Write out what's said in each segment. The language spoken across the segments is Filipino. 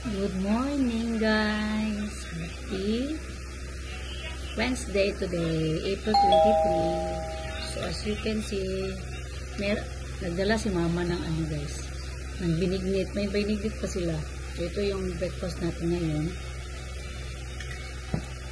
Good morning guys! Happy Wednesday today, April 23. So as you can see, nagdala si mama ng ano guys, ng binignit. May binignit pa sila. So ito yung breakfast natin ngayon.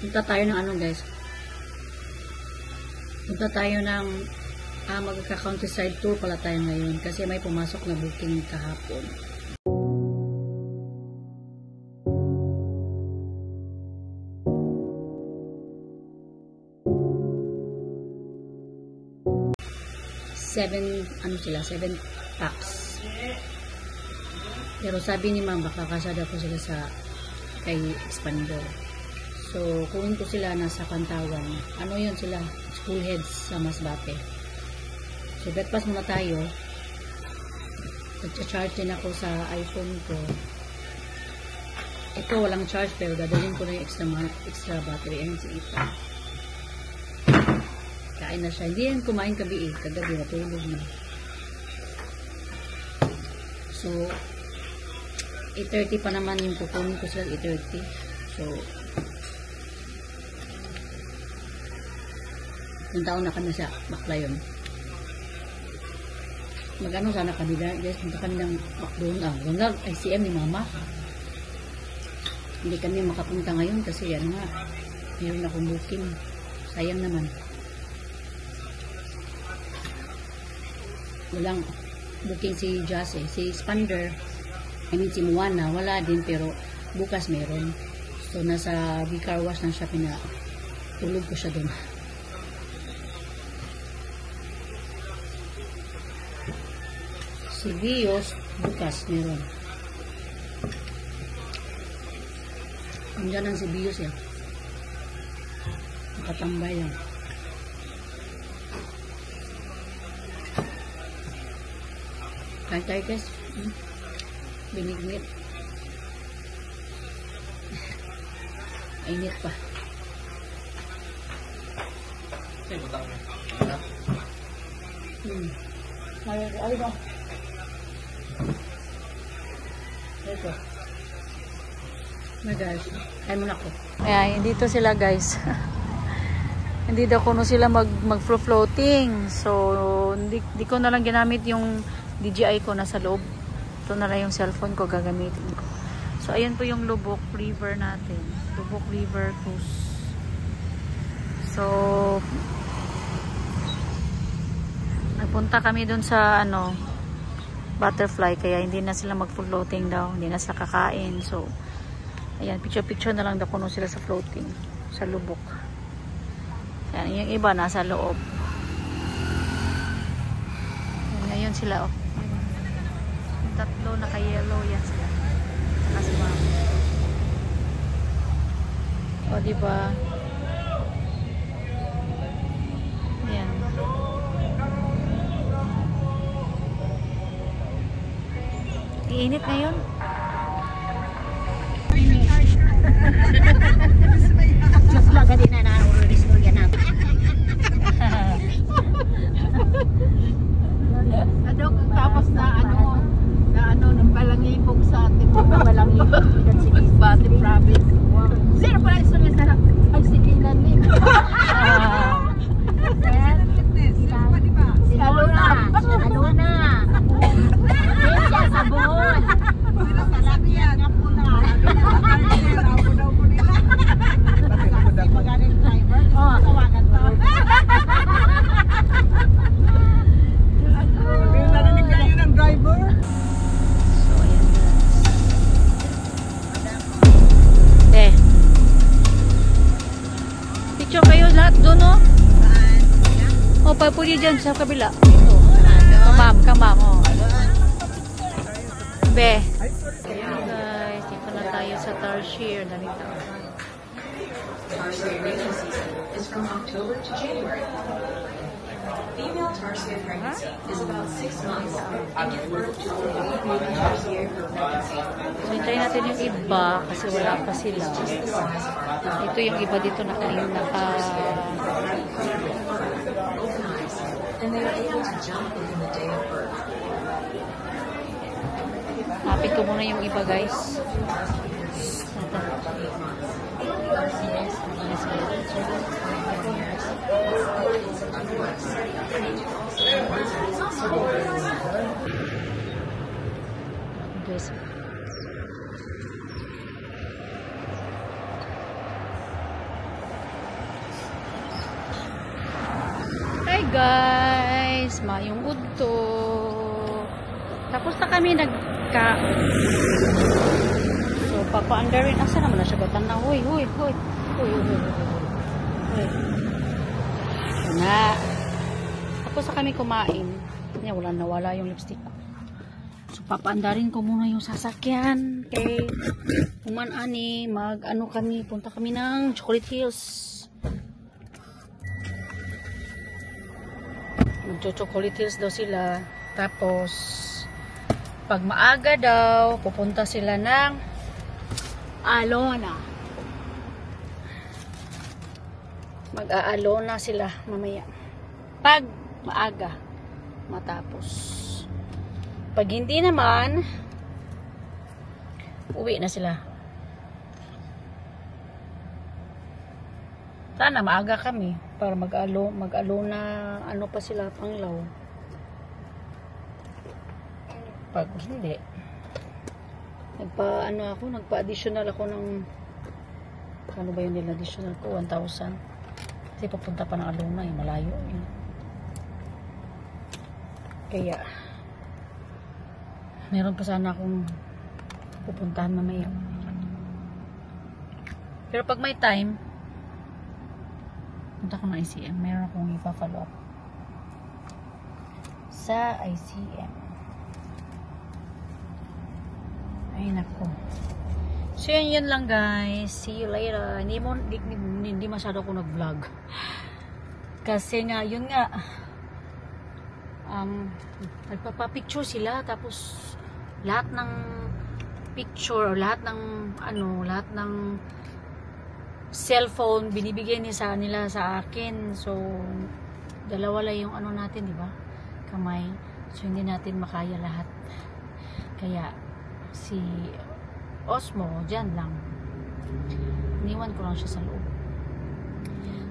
Punta tayo ng ano guys. Punta tayo ng magka-countryside tour pala tayo ngayon kasi may pumasok na booking kahapon. Seven packs. Pero sabi ni ma'am, baka kasada ko sila sa kay expander. So, kunin ko sila nasa Pantawan. Ano yun sila? School heads sa Masbate. So, breakfast muna tayo. Nag-charge din ako sa iPhone ko. Ito, walang charge pero dadalhin ko na yung extra battery. Ayan si Ita. Kain na siya. Hindi yan kumain kagabi natulog na. So 8:30 pa naman yung kukunin ko sila. 8:30. So puntaon na kami sa Baclayon. Magano sana kami guys, punta kami ng McDonald's. ICM ni mama. Hindi kami makapunta ngayon kasi yan nga, mayroon akong booking. Sayang naman. Walang booking si Jase, si Expander, si Moana, wala din pero bukas meron. So nasa car wash lang siya, tulog ko siya doon. Si Bios, bukas meron. Andiyan ang si Bios yan. Nakatambay lang. Kain tayo guys. Binignit. Ainit pa. Ay ba? Ito. My guys, kain muna ko. Ayan, dito sila guys. Hindi daw kuno sila mag-floating. So, hindi ko na lang ginamit yung DJI ko nasa loob. Ito na lang yung cellphone ko gagamitin ko. So, ayan po yung Lubok River natin. Lubok River Cruise. So, nagpunta kami dun sa butterfly. Kaya hindi na sila mag-floating daw. Hindi na sila kakain. So, ayan, picture-picture na lang daw kuno sila sa floating. Sa Lubok. Ayan, yung iba nasa loob. Ayan, ngayon sila yung tatlo naka-yellow yan sila. Nasa ma'am. O, diba? Ayan. Iinit ngayon. Just lang kanina na istorya natin. Tapos ng balangibog sa atin. Balangibog. Bati province. Zero pala istorya sa ay sigilan din. Aluna. Siya sabon. Salakyan nga po na. Magaling driver. Kawagan to. Narinig kayo ng driver? So, ayan guys. Picture kayo lahat doon, no? O, pwede dyan sa kabila. Ito. Kamam, o. Be. Ayan guys, dito na tayo sa Tarsier. Daling tao. Tarsier mating season is from October to January. Female tarsier pregnancy is about 6 months and give birth to a baby tarsier per pregnancy. So, hintayin natin yung iba kasi wala pa sila. Ito yung iba dito And they are able to jump within the day of birth. Kapit ko muna yung iba, guys. Guys. Hi guys, mayong udto. Tapos na kami So papaandar rin. Asa naman na siya batan na? Huy. Na. Tapos na kami kumain. Yan, wala yung lipstick ko. So papaandarin ko muna yung sasakyan. Okay. Ani, punta kami ng Chocolate Hills. Magcho-Chocolate Hills daw sila. Tapos pag maaga daw, pupunta sila ng Alona. Mag-aalona sila mamaya. Pag maaga matapos. Pag hindi naman, uwi na sila. Sana maaga kami para mag-alona, ano pa sila, Panglaw. Pag hindi, nagpa-additional ako ng, ano ba yun nila, additional ko, 1,000. Kasi papunta pa ng Alona, malayo. Kaya, meron pa sana akong pupuntahan mamaya. Pero pag may time, punta ko ng ICM. Meron akong ipa-follow up sa ICM. Ay nako. So yun lang guys. See you later. Hindi masyado ako nag-vlog. Kasi nga, yun nga. Nagpapapicture sila. Tapos lahat ng picture, lahat ng cellphone binibigay niya nila sa akin. So dalawa lang yung natin, di ba? Kamay. So hindi natin makaya lahat. Kaya si Osmo dyan lang. Iniwan ko lang siya sa loob.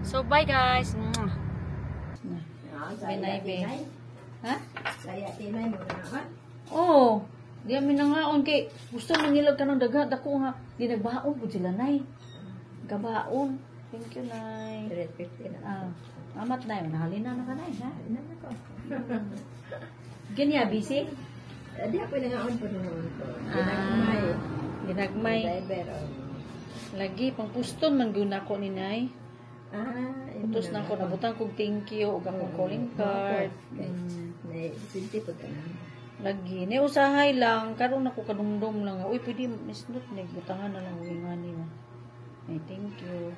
So bye guys. Binay. Ha? Saya tinay mo na ha? Oh, di amin nangaon kay gusto man nila kanang dagat ako nga di nagbaon pud sila nay. Gabaon. Thank you nay. 350 na. Amat nay, nahalina na ka nay ha. Ano na ko? Ganya busy? Di ako nangaon po noon ko. Ginagmay. Driver. Lagi pang puston man guna ko ni nay. Putos na ako, nabutang kong thank you ug akong calling card. Sinti po ka na. Lagi. Usahay lang. Karoon ako kadumdum lang. Uy, pwede misnot. Butangan na lang. Uy, nga nila. Ay, thank you.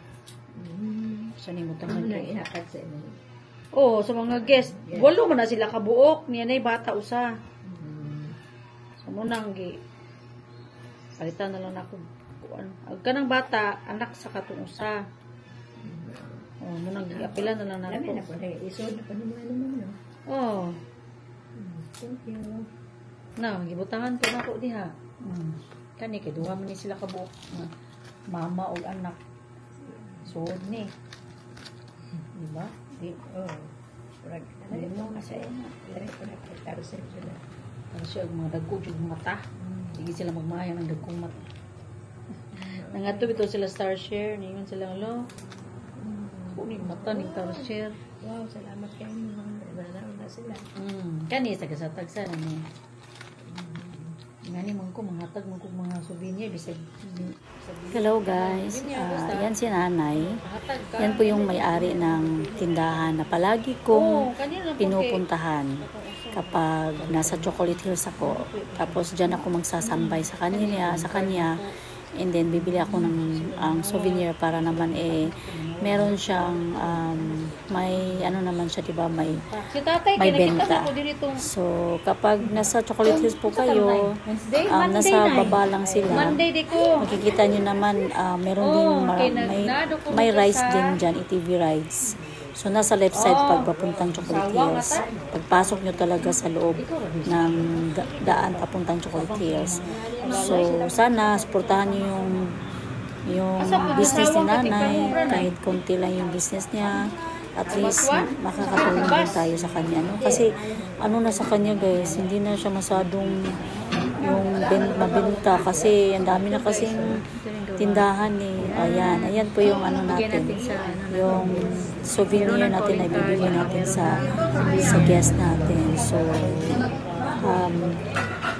Saan yung butangan Ano ko? nang ihapad sa inyo? Oo, sa mga guest. Walo man na sila kabuok. Niya na bata usa. So, munang palitan na lang ako. Ag kanang bata, anak sa katong usa. Munang apilan na lang na Dami ako. na po. Isod na po naman. Oo. Thank you. Gibutangan po na ako diha. Kani kay duha man ni sila kabuok. Mama o anak. Suod ni. Diba? Ano mo kasi tarusip sila. Ano siya, mga dagko yung mata. Hindi sila magmayang ng dagkong mata. Nangato bito sila star share. Ningan sila, alo. Kuning mata ni star share. Wow, salamat kayo. Nanaon na sila. Kani sa kasatagsa na ni. Ngani man ko manghatag man ko mga souvenir bisag. Hello guys. Yan si nanay. Yan po yung may-ari ng tindahan na palagi kong pinupuntahan kapag nasa Chocolate Hills ako. Tapos diyan ako magsasambay sa kanya. And then bibili ako ng souvenir para naman meron siyang may naman siya, diba, may benta. So kapag nasa Chocolate Hills po kayo, nasa baba lang sila, makikita nyo naman meron din may rides din dyan, ATV rides. So, nasa left side pag papuntang Chocolate Hills. Pagpasok nyo talaga sa loob ng daan papuntang Chocolate Hills. So, sana supportahan nyo yung business ni nanay. Kahit konti lang yung business niya. At least, makakatulong din tayo sa kanya. No? Kasi, ano na sa kanya guys, hindi na siya masyadong yung mabenta. Kasi, ang dami na kasing tindahan eh. Ayan po yung ano natin. Yung souvenir natin na ibibigay natin sa guest natin. So,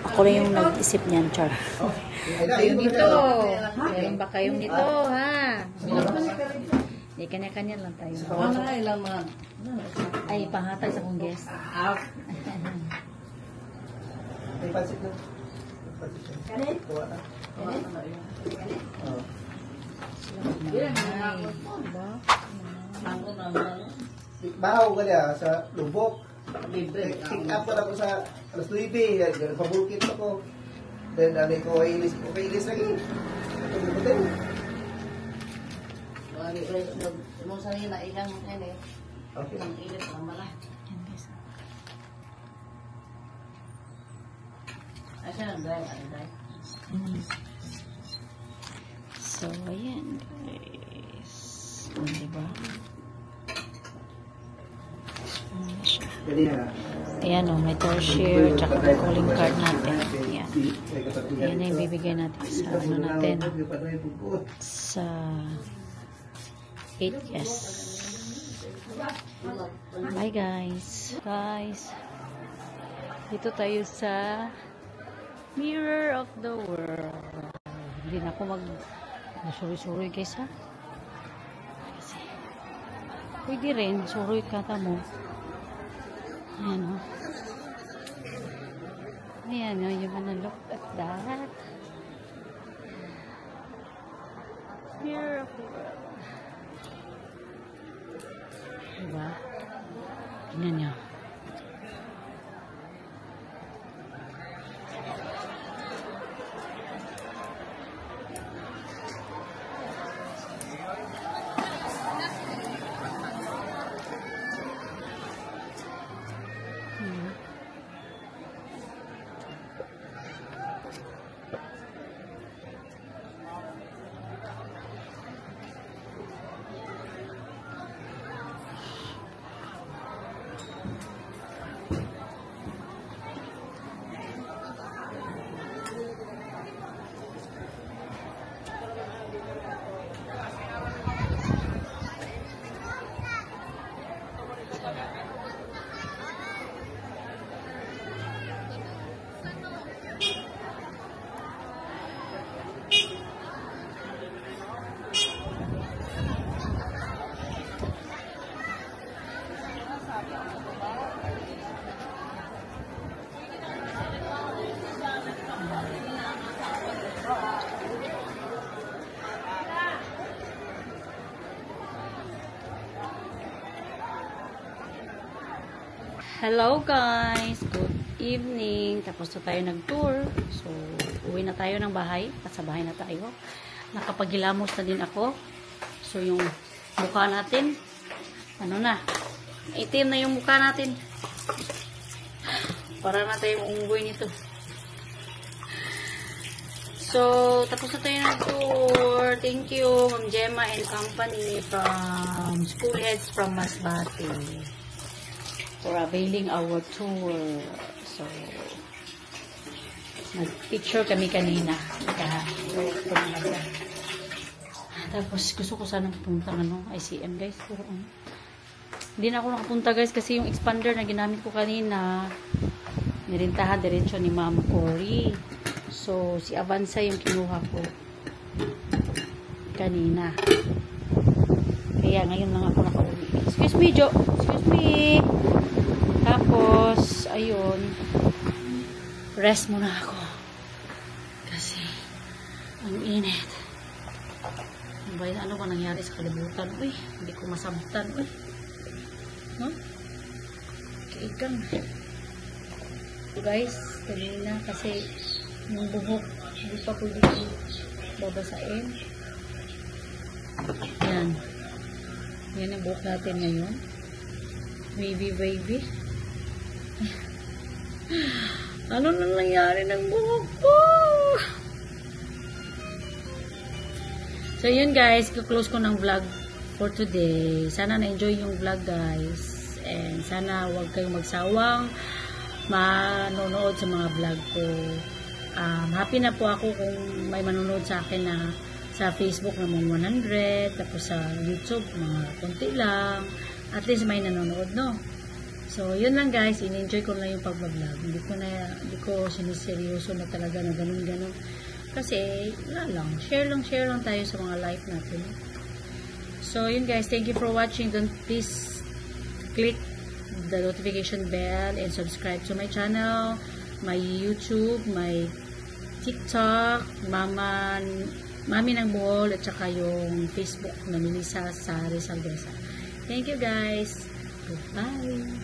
ako rin yung nag-isip niyan, Char. Kayong nito. Meron ba kayong nito, ha? Hindi, kanya-kanya lang tayo. Ay, panghatag sa kong guest. Bahaw ka niya sa lubok. Pick up ko na ko sa alas 9. Pabukit ako. Then, ko ilis lagi. Okay. So, ayan guys. Diba? Ayan o, may cashier, tsaka calling card natin. Ayan. Ayan na yung bibigay natin sa ano natin. Sa 8 guests. Hi guys. Dito tayo sa Mirror of the World. Hindi na ako mag-suroy-suroy guys ha. Kasi pwede rin, suroy kata mo. Ayan o. Ayan o, you wanna look at that? Mirror of the World. Diba? Tingnan nyo. Hello guys! Good evening! Tapos na tayo nag-tour. So, uwi na tayo ng bahay. At sa bahay na tayo. Nakapagilamos na din ako. So, yung mukha natin, ano na, itim na yung mukha natin. Para na tayo unggoy nito. So, tapos na tayo nag-tour. Thank you, Ma'am Gemma and company from School Heads from Masbate. For availing our tour. So, nag-picture kami kanina. Tapos, gusto ko sanang punta ICM guys. Pero, hindi na ako nakapunta guys kasi yung expander na ginamit ko kanina, nirintahan diretso ni Ma'am Cory. So, si Avanza yung kinuha ko kanina. Kaya, ngayon lang ako nakauwi. Excuse me, Jo. Excuse me. Tapos, ayun, rest muna ako. Kasi, ang init. Ano ba nangyari sa kalibutan? Uy, hindi ko masabtan. Uy, no? Kaigang. Guys, kanina kasi yung buhok, hindi pa pwede ko babasain. Yan. Yan ang buhok natin ngayon. Wavy. Ano na nangyari ng buhok ko? So, yun guys. Close ko ng vlog for today. Sana na-enjoy yung vlog guys. And sana huwag kayong magsawang manonood sa mga vlog ko. Happy na po ako kung may manonood sa akin na sa Facebook naman 100, tapos sa YouTube mga konti lang, at least may nanonood, no? So yun lang guys, in-enjoy ko lang yung pag-vlog. Hindi ko siniseryoso na talaga na ganun kasi wala lang, share lang tayo sa mga life natin. So yun guys, thank you for watching. Don't please click the notification bell and subscribe to my channel, my YouTube, my TikTok, Mami ng Bohol, at saka yung Facebook na Melissa sa Rizal Desa. Thank you guys. Goodbye.